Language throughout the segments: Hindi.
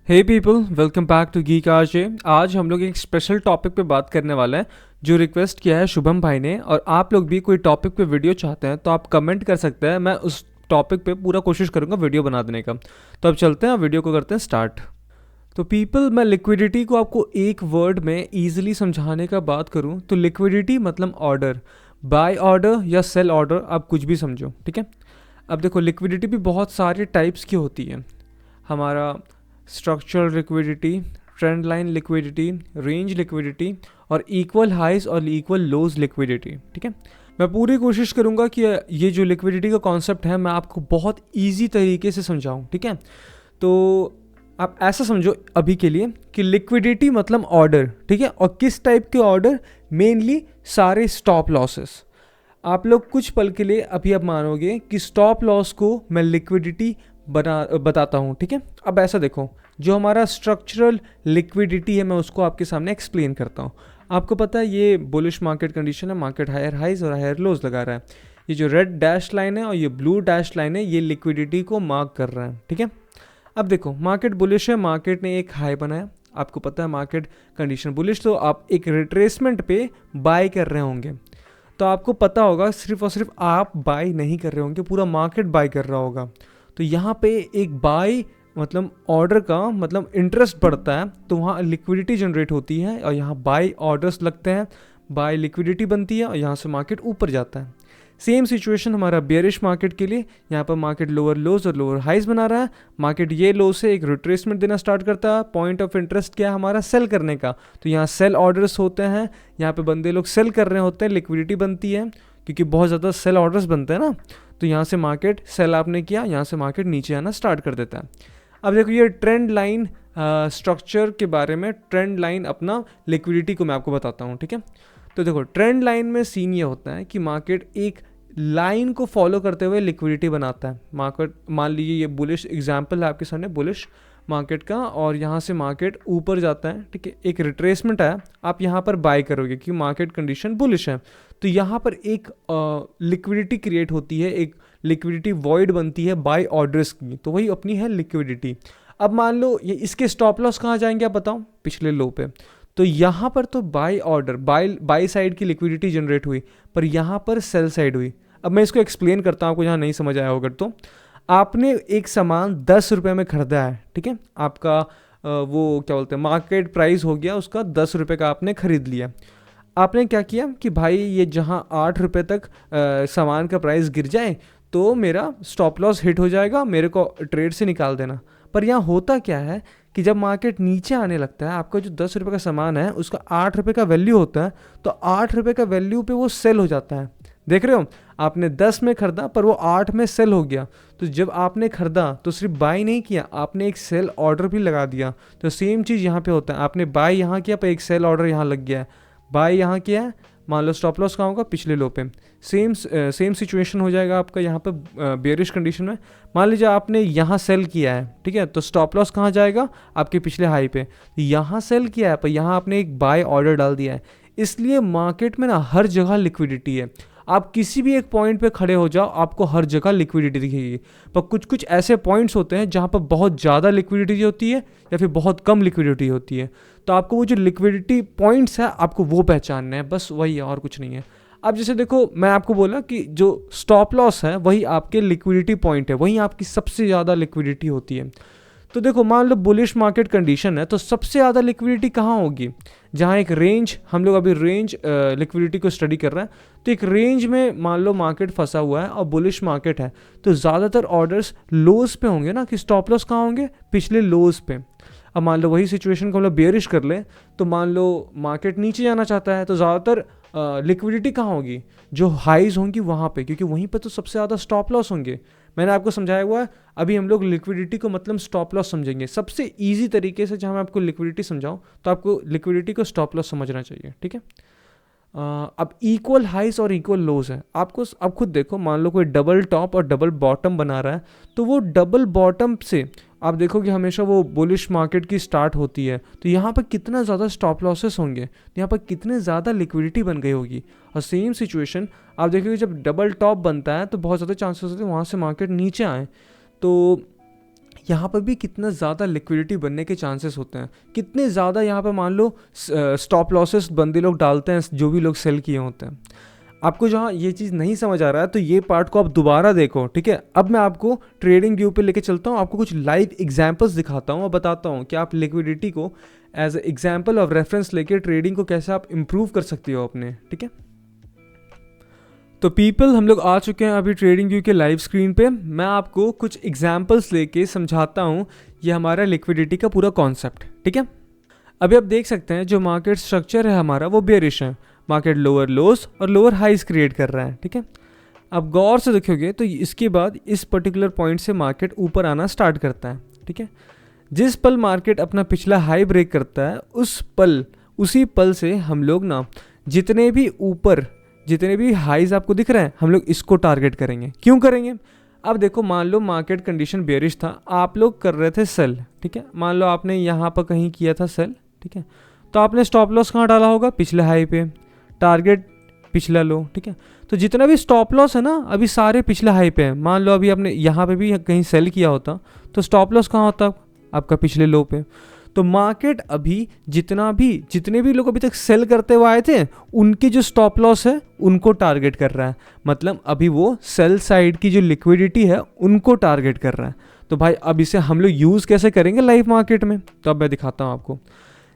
Hey people, welcome back to Geek RJ. आज हम लोग एक स्पेशल टॉपिक पे बात करने वाला है जो रिक्वेस्ट किया है शुभम भाई ने। और आप लोग भी कोई टॉपिक पे वीडियो चाहते हैं तो आप कमेंट कर सकते हैं, मैं उस टॉपिक पे पूरा कोशिश करूँगा वीडियो बना देने का। तो अब चलते हैं, वीडियो को करते हैं स्टार्ट। तो पीपल, मैं लिक्विडिटी को आपको एक वर्ड में ईजिली समझाने का बात करूँ तो लिक्विडिटी मतलब ऑर्डर, बाय ऑर्डर या सेल ऑर्डर, आप कुछ भी समझो, ठीक है। अब देखो, लिक्विडिटी भी बहुत सारे टाइप्स की होती है। हमारा structural liquidity, trend line liquidity, range liquidity और इक्वल हाइज और इक्वल लोज लिक्विडिटी, ठीक है। मैं पूरी कोशिश करूंगा कि ये जो लिक्विडिटी का कॉन्सेप्ट है मैं आपको बहुत इजी तरीके से समझाऊं, ठीक है। तो आप ऐसा समझो अभी के लिए कि लिक्विडिटी मतलब ऑर्डर, ठीक है। और किस टाइप के ऑर्डर? मेनली सारे स्टॉप लॉसेस। आप लोग कुछ पल के लिए अभी अब मानोगे कि स्टॉप लॉस को मैं लिक्विडिटी बताता हूँ, ठीक है। अब ऐसा देखो, जो हमारा स्ट्रक्चरल लिक्विडिटी है मैं उसको आपके सामने एक्सप्लेन करता हूँ। आपको पता है ये बुलिश मार्केट कंडीशन है, मार्केट हायर हाइज और हायर लोज लगा रहा है। ये जो रेड डैश लाइन है और ये ब्लू डैश लाइन है ये लिक्विडिटी को मार्क कर रहा है, ठीक है। अब देखो, मार्केट बुलिश है, मार्केट ने एक हाई बनाया, आपको पता है मार्केट कंडीशन बुलिश, तो आप एक रिट्रेसमेंट पे बाय कर रहे होंगे। तो आपको पता होगा सिर्फ और सिर्फ आप बाय नहीं कर रहे होंगे, पूरा मार्केट बाय कर रहा होगा। तो यहाँ पे एक बाय मतलब ऑर्डर का मतलब इंटरेस्ट बढ़ता है, तो वहाँ लिक्विडिटी जनरेट होती है और यहाँ बाय ऑर्डर्स लगते हैं, बाय लिक्विडिटी बनती है और यहाँ से मार्केट ऊपर जाता है। सेम सिचुएशन हमारा बेयरिश मार्केट के लिए, यहाँ पर मार्केट लोअर लोज और लोअर हाइज बना रहा है। मार्केट ये लो से एक रिट्रेसमेंट देना स्टार्ट करता है। पॉइंट ऑफ इंटरेस्ट क्या है हमारा? सेल करने का। तो यहाँ सेल ऑर्डर्स होते हैं, यहाँ पे बंदे लोग सेल कर रहे होते हैं, लिक्विडिटी बनती है क्योंकि बहुत ज़्यादा सेल ऑर्डर्स बनते हैं ना। तो यहाँ से मार्केट सेल आपने किया, यहाँ से मार्केट नीचे आना स्टार्ट कर देता है। अब देखो, ये ट्रेंड लाइन स्ट्रक्चर के बारे में, ट्रेंड लाइन अपना लिक्विडिटी को मैं आपको बताता हूँ, ठीक है। तो देखो, ट्रेंड लाइन में सीन ये होता है कि मार्केट एक लाइन को फॉलो करते हुए लिक्विडिटी बनाता है। मार्केट मान लीजिए ये बुलिश एग्जांपल है आपके सामने, बुलिश मार्केट का, और यहाँ से मार्केट ऊपर जाता है, ठीक है। एक रिट्रेसमेंट आया, आप यहाँ पर बाय करोगे क्योंकि मार्केट कंडीशन बुलिश है। तो यहाँ पर एक लिक्विडिटी क्रिएट होती है, एक लिक्विडिटी वॉइड बनती है बाय ऑर्डर्स की, तो वही अपनी है लिक्विडिटी। अब मान लो ये इसके स्टॉप लॉस कहाँ जाएंगे आप बताओ? पिछले लो पे। तो यहाँ पर तो बाय ऑर्डर, बाय साइड की लिक्विडिटी जनरेट हुई, पर यहाँ पर सेल साइड हुई। अब मैं इसको एक्सप्लेन करता हूँ, आपको यहाँ नहीं समझ आया होगा। तो आपने एक सामान 10 रुपये में खरीदा है, ठीक है। आपका वो क्या बोलते हैं, मार्केट प्राइस हो गया उसका 10 रुपये का, आपने खरीद लिया। आपने क्या किया कि भाई ये जहाँ 8 रुपये तक सामान का प्राइस गिर जाए तो मेरा स्टॉप लॉस हिट हो जाएगा, मेरे को ट्रेड से निकाल देना। पर यहाँ होता क्या है कि जब मार्केट नीचे आने लगता है, आपका जो 10 रुपये का सामान है उसका 8 रुपये का वैल्यू होता है, तो 8 रुपये का वैल्यू पे वो सेल हो जाता है। देख रहे हो, आपने 10 में खरीदा पर वो 8 में सेल हो गया। तो जब आपने खरीदा तो सिर्फ बाय नहीं किया, आपने एक सेल ऑर्डर भी लगा दिया। तो सेम चीज़ यहाँ पे होता है, आपने बाय यहाँ किया पर एक सेल ऑर्डर यहाँ लग गया है, बाय यहाँ किया है, मान लो स्टॉप लॉस कहाँ होगा? पिछले लो पे। सेम सिचुएशन हो जाएगा आपका यहाँ पे बेयरिश कंडीशन में। मान लीजिए आपने यहाँ सेल किया है, ठीक है, तो स्टॉप लॉस कहाँ जाएगा? आपके पिछले हाई पे। यहाँ सेल किया है पर यहाँ आपने एक बाय ऑर्डर डाल दिया है। इसलिए मार्केट में ना हर जगह लिक्विडिटी है। आप किसी भी एक पॉइंट पे खड़े हो जाओ, आपको हर जगह लिक्विडिटी दिखेगी। पर कुछ कुछ ऐसे पॉइंट्स होते हैं जहाँ पर बहुत ज़्यादा लिक्विडिटी होती है या फिर बहुत कम लिक्विडिटी होती है। तो आपको वो जो लिक्विडिटी पॉइंट्स है आपको वो पहचानना है, बस वही है, और कुछ नहीं है। अब जैसे देखो, मैं आपको बोला कि जो स्टॉप लॉस है वही आपके लिक्विडिटी पॉइंट है, वही आपकी सबसे ज़्यादा लिक्विडिटी होती है। तो देखो, मान लो बुलिश मार्केट कंडीशन है तो सबसे ज़्यादा लिक्विडिटी कहाँ होगी? जहाँ एक रेंज, हम लोग अभी रेंज लिक्विडिटी को स्टडी कर रहे हैं, तो एक रेंज में मान लो मार्केट फंसा हुआ है और बुलिश मार्केट है, तो ज़्यादातर ऑर्डर्स लोज पे होंगे ना, कि स्टॉप लॉस कहाँ होंगे? पिछले लोज पे। अब मान लो वही सिचुएशन को हम लोग बेयरिश कर लें, तो मान लो मार्केट नीचे जाना चाहता है, तो ज़्यादातर लिक्विडिटी कहाँ होगी? जो हाइज होंगी वहाँ पे, क्योंकि वहीं पे तो सबसे ज़्यादा स्टॉप लॉस होंगे। मैंने आपको समझाया हुआ है, अभी हम लोग लिक्विडिटी को मतलब स्टॉप लॉस समझेंगे। सबसे इजी तरीके से जहाँ मैं आपको लिक्विडिटी समझाऊँ तो आपको लिक्विडिटी को स्टॉप लॉस समझना चाहिए, ठीक है। अब इक्वल हाइज और इक्वल लोज है। आपको अब खुद देखो, मान लो कोई डबल टॉप और डबल बॉटम बना रहा है, तो वो डबल बॉटम से आप देखोगे हमेशा वो बुलिश मार्केट की स्टार्ट होती है, तो यहाँ पर कितना ज़्यादा स्टॉप लॉसेस होंगे, यहाँ पर कितने ज़्यादा लिक्विडिटी बन गई होगी। और सेम सिचुएशन आप देखोगे, जब डबल टॉप बनता है तो बहुत ज़्यादा चांसेस होते हैं वहाँ से मार्केट नीचे आए। तो यहाँ पर भी कितना ज़्यादा लिक्विडिटी बनने के चांसेस होते हैं, कितने ज़्यादा यहाँ पर मान लो स्टॉप लॉसेस बंदे लोग डालते हैं जो भी लोग सेल किए होते हैं। आपको जहाँ ये चीज़ नहीं समझ आ रहा है तो ये पार्ट को आप दोबारा देखो, ठीक है। अब मैं आपको ट्रेडिंग व्यू पे लेके चलता हूँ, आपको कुछ लाइव एग्जांपल्स दिखाता हूँ और बताता हूँ कि आप लिक्विडिटी को एज एग्जांपल ऑफ रेफरेंस लेके ट्रेडिंग को कैसे आप इम्प्रूव कर सकते हो अपने, ठीक है। तो पीपल, हम लोग आ चुके हैं अभी ट्रेडिंग व्यू के लाइव स्क्रीन पे। मैं आपको कुछ एग्जांपल्स लेके समझाता हूँ ये हमारा लिक्विडिटी का पूरा कॉन्सेप्ट, ठीक है। अभी आप देख सकते हैं जो मार्केट स्ट्रक्चर है हमारा वो बेरिश है, मार्केट लोअर लोस और लोअर हाइज क्रिएट कर रहा है, ठीक है। अब गौर से देखोगे तो इसके बाद इस पर्टिकुलर पॉइंट से मार्केट ऊपर आना स्टार्ट करता है, ठीक है। जिस पल मार्केट अपना पिछला हाई ब्रेक करता है उसी पल से हम लोग ना जितने भी हाईज आपको दिख रहे हैं हम लोग इसको टारगेट करेंगे। क्यों करेंगे? अब देखो, मान लो मार्केट कंडीशन बेयरिश था, आप लोग कर रहे थे सेल, ठीक है। मान लो आपने यहाँ पर कहीं किया था सेल, ठीक है। तो आपने स्टॉप लॉस कहाँ डाला होगा? पिछले हाई पे, टारगेट पिछला लो, ठीक है। तो जितना भी स्टॉप लॉस है ना अभी सारे पिछले हाई पे हैं। मान लो अभी आपने यहाँ पे भी कहीं सेल किया होता तो स्टॉप लॉस कहाँ होता? आपका पिछले लो पे। तो मार्केट अभी जितने भी लोग अभी तक सेल करते हुए आए थे उनकी जो स्टॉप लॉस है उनको टारगेट कर रहा है, मतलब अभी वो सेल साइड की जो लिक्विडिटी है उनको टारगेट कर रहा है। तो भाई अब इसे हम लोग यूज़ कैसे करेंगे लाइव मार्केट में, तो अब मैं दिखाता हूँ आपको।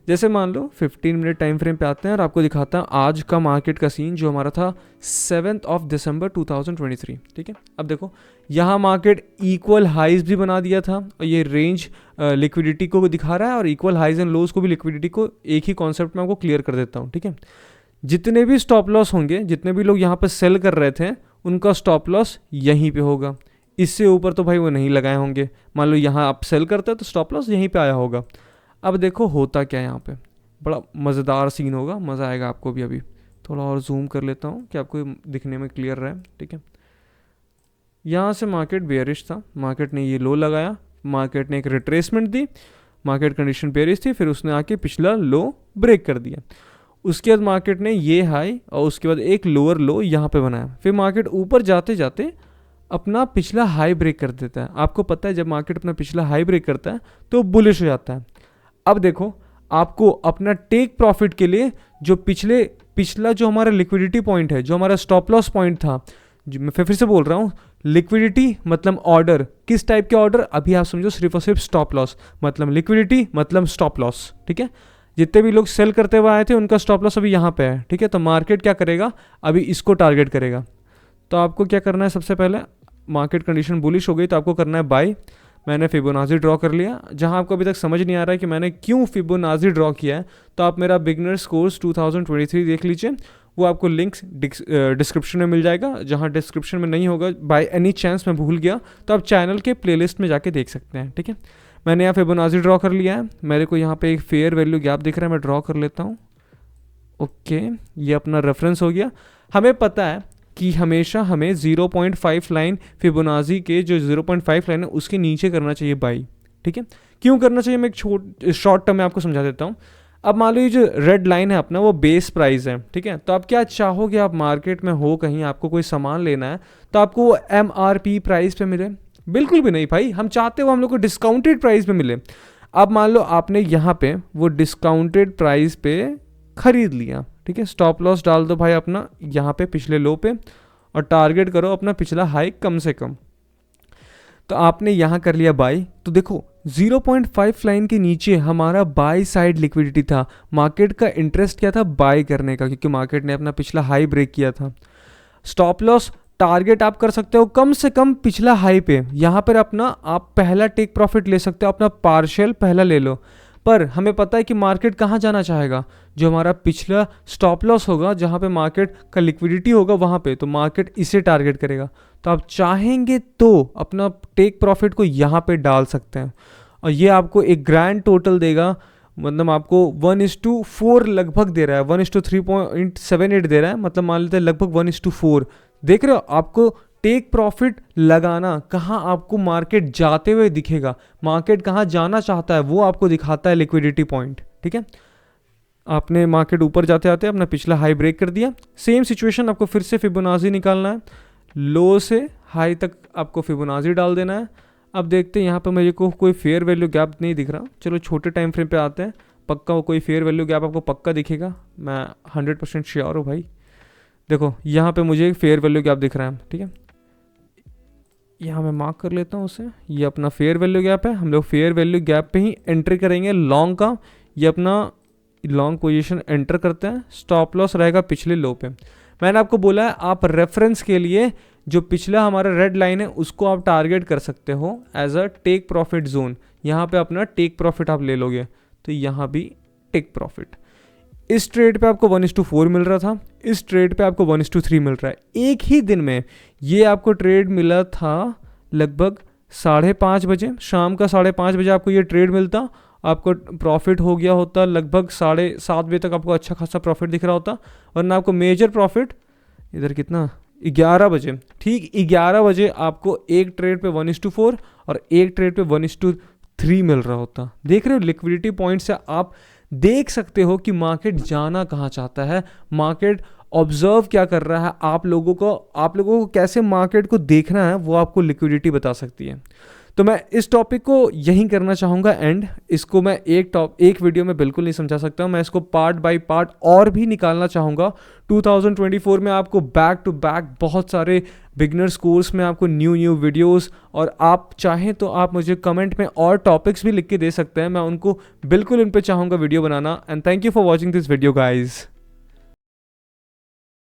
जैसे मान लो 15 मिनट टाइम फ्रेम पे आते हैं और आपको दिखाता हूँ आज का मार्केट का सीन जो हमारा था 7 दिसंबर 2023, ठीक है। अब देखो यहाँ मार्केट इक्वल हाइज भी बना दिया था और ये रेंज लिक्विडिटी को दिखा रहा है और इक्वल हाइज एंड लोज को भी लिक्विडिटी को एक ही कॉन्सेप्ट में आपको क्लियर कर देता हूँ, ठीक है। जितने भी स्टॉप लॉस होंगे, जितने भी लोग यहाँ पर सेल कर रहे थे उनका स्टॉप लॉस यहीं पे होगा, इससे ऊपर तो भाई वो नहीं लगाए होंगे। मान लो यहाँ आप सेल करते हैं तो स्टॉप लॉस यहीं पे आया होगा। अब देखो होता क्या है यहाँ पे, बड़ा मज़ेदार सीन होगा, मज़ा आएगा आपको भी। अभी थोड़ा और जूम कर लेता हूँ कि आपको दिखने में क्लियर रहे, ठीक है। यहाँ से मार्केट बेयरिश था, मार्केट ने ये लो लगाया, मार्केट ने एक रिट्रेसमेंट दी, मार्केट कंडीशन बेयरिश थी, फिर उसने आके पिछला लो ब्रेक कर दिया। उसके बाद मार्केट ने ये हाई और उसके बाद एक लोअर लो यहाँ पे बनाया, फिर मार्केट ऊपर जाते जाते अपना पिछला हाई ब्रेक कर देता है। आपको पता है जब मार्केट अपना पिछला हाई ब्रेक करता है तो बुलिश हो जाता है। अब देखो आपको अपना टेक प्रॉफिट के लिए जो पिछला जो हमारा लिक्विडिटी पॉइंट है, जो हमारा स्टॉप लॉस पॉइंट था, मैं फिर से बोल रहा हूँ, लिक्विडिटी मतलब ऑर्डर, किस टाइप के ऑर्डर? अभी आप समझो सिर्फ और सिर्फ स्टॉप लॉस मतलब लिक्विडिटी मतलब स्टॉप लॉस, ठीक है। जितने भी लोग सेल करते हुए आए थे उनका स्टॉप लॉस अभी यहाँ पे है, ठीक है। तो मार्केट क्या करेगा? अभी इसको टारगेट करेगा। तो आपको क्या करना है? सबसे पहले मार्केट कंडीशन बुलिश हो गई तो आपको करना है बाय। मैंने फिबोनाची ड्रॉ कर लिया। जहां आपको अभी तक समझ नहीं आ रहा है कि मैंने क्यों फिबोनाची ड्रॉ किया है तो आप मेरा बिगनर्स कोर्स 2023 देख लीजिए, वो आपको लिंक डिस्क्रिप्शन में मिल जाएगा। जहां डिस्क्रिप्शन में नहीं होगा, बाय एनी चांस मैं भूल गया, तो आप चैनल के प्लेलिस्ट में जाके देख सकते हैं, ठीक है। मैंने यहाँ फिबोनाची ड्रॉ कर लिया है। मेरे को यहाँ पे एक फेयर वैल्यू गैप दिख रहा है, मैं ड्रॉ कर लेता हूँ। ओके, ये अपना रेफरेंस हो गया। हमें पता है कि हमेशा हमें 0.5 लाइन फिबोनाची के जो 0.5 लाइन है उसके नीचे करना चाहिए बाई, ठीक है। क्यों करना चाहिए मैं एक शॉर्ट टर्म में आपको समझा देता हूँ। अब मान लो ये जो रेड लाइन है अपना वो बेस प्राइस है, ठीक है। तो आप क्या चाहोगे? आप मार्केट में हो कहीं, आपको कोई सामान लेना है तो आपको वो MRP प्राइस पे मिले? बिल्कुल भी नहीं भाई, हम चाहते हो हम लोग को डिस्काउंटेड प्राइस पे मिले। अब मान लो आपने यहाँ पे वो डिस्काउंटेड प्राइस पे खरीद लिया, ठीक है। स्टॉप लॉस डाल दो भाई अपना यहाँ पे पिछले लो पे और टारगेट करो अपना पिछला हाई कम से कम। तो आपने यहाँ कर लिया बाई। तो देखो 0.5 लाइन के नीचे हमारा बाई साइड लिक्विडिटी था। मार्केट का इंटरेस्ट क्या था? बाई करने का, क्योंकि मार्केट ने अपना पिछला हाई ब्रेक किया था। स्टॉप लॉस टारगेट आप कर सकते हो कम से कम पिछला हाई पे। यहाँ पर अपना आप पहला टेक प्रॉफिट ले सकते हो, अपना पार्शियल पहला ले लो। पर हमें पता है कि मार्केट कहाँ जाना चाहेगा? जो हमारा पिछला स्टॉप लॉस होगा, जहाँ पे मार्केट का लिक्विडिटी होगा वहाँ पे, तो मार्केट इसे टारगेट करेगा। तो आप चाहेंगे तो अपना टेक प्रॉफिट को यहाँ पे डाल सकते हैं और ये आपको एक ग्रैंड टोटल देगा। मतलब आपको 1:4 लगभग दे रहा है, 1:3.78 दे रहा है, मतलब मान लेते हैं लगभग 1:4। देख रहे हो आपको टेक प्रॉफिट लगाना कहाँ आपको मार्केट जाते हुए दिखेगा, मार्केट कहाँ जाना चाहता है वो आपको दिखाता है लिक्विडिटी पॉइंट, ठीक है। आपने मार्केट ऊपर जाते आते अपना पिछला हाई ब्रेक कर दिया। सेम सिचुएशन आपको फिर से फिबोनाची निकालना है, लो से हाई तक आपको फिबोनाची डाल देना है। अब देखते हैं यहाँ पे मेरे को कोई फेयर वैल्यू गैप नहीं दिख रहा। चलो छोटे टाइम फ्रेम पे आते हैं, पक्का कोई फेयर वैल्यू गैप आपको पक्का दिखेगा, मैं 100% श्योर हूँ भाई। देखो यहाँ पे मुझे एक फेयर वैल्यू गैप दिख रहा है, ठीक है, यहाँ मैं मार्क कर लेता हूँ उसे। ये अपना फेयर वैल्यू गैप है, हम लोग फेयर वैल्यू गैप पे ही एंट्री करेंगे लॉन्ग का। ये अपना लॉन्ग पोजीशन एंटर करते हैं, स्टॉप लॉस रहेगा पिछले लो पे। मैंने आपको बोला है आप रेफरेंस के लिए जो पिछला हमारा रेड लाइन है उसको आप टारगेट कर सकते हो as a take profit zone. यहाँ पे अपना टेक प्रॉफिट आप ले लोगे, तो यहाँ भी टेक प्रॉफिट। इस ट्रेड पे आपको 1:4 मिल रहा था, इस ट्रेड पे आपको 1:3 मिल रहा है। एक ही दिन में ये आपको ट्रेड मिला था लगभग 5:30 बजे, शाम का 5:30 बजे आपको ये ट्रेड मिलता, आपको प्रॉफिट हो गया होता लगभग 7:30 बजे तक आपको अच्छा खासा प्रॉफिट दिख रहा होता। और ना आपको मेजर प्रॉफिट इधर कितना 11 बजे, ठीक 11 बजे आपको एक ट्रेड पे 1:4 और एक ट्रेड पे 1:3 मिल रहा होता। देख रहे हो लिक्विडिटी पॉइंट से आप देख सकते हो कि मार्केट जाना कहाँ चाहता है, मार्केट ऑब्जर्व क्या कर रहा है। आप लोगों को कैसे मार्केट को देखना है वो आपको लिक्विडिटी बता सकती है। तो मैं इस टॉपिक को यहीं करना चाहूँगा एंड इसको मैं एक वीडियो में बिल्कुल नहीं समझा सकता, मैं इसको पार्ट बाय पार्ट और भी निकालना चाहूँगा। 2024 में आपको बैक टू बैक बहुत सारे बिगनर्स कोर्स में आपको न्यू वीडियोस, और आप चाहें तो आप मुझे कमेंट में और टॉपिक्स भी लिख के दे सकते हैं, मैं उनको बिल्कुल उन पे चाहूँगा video banana. And thank you for watching this video guys.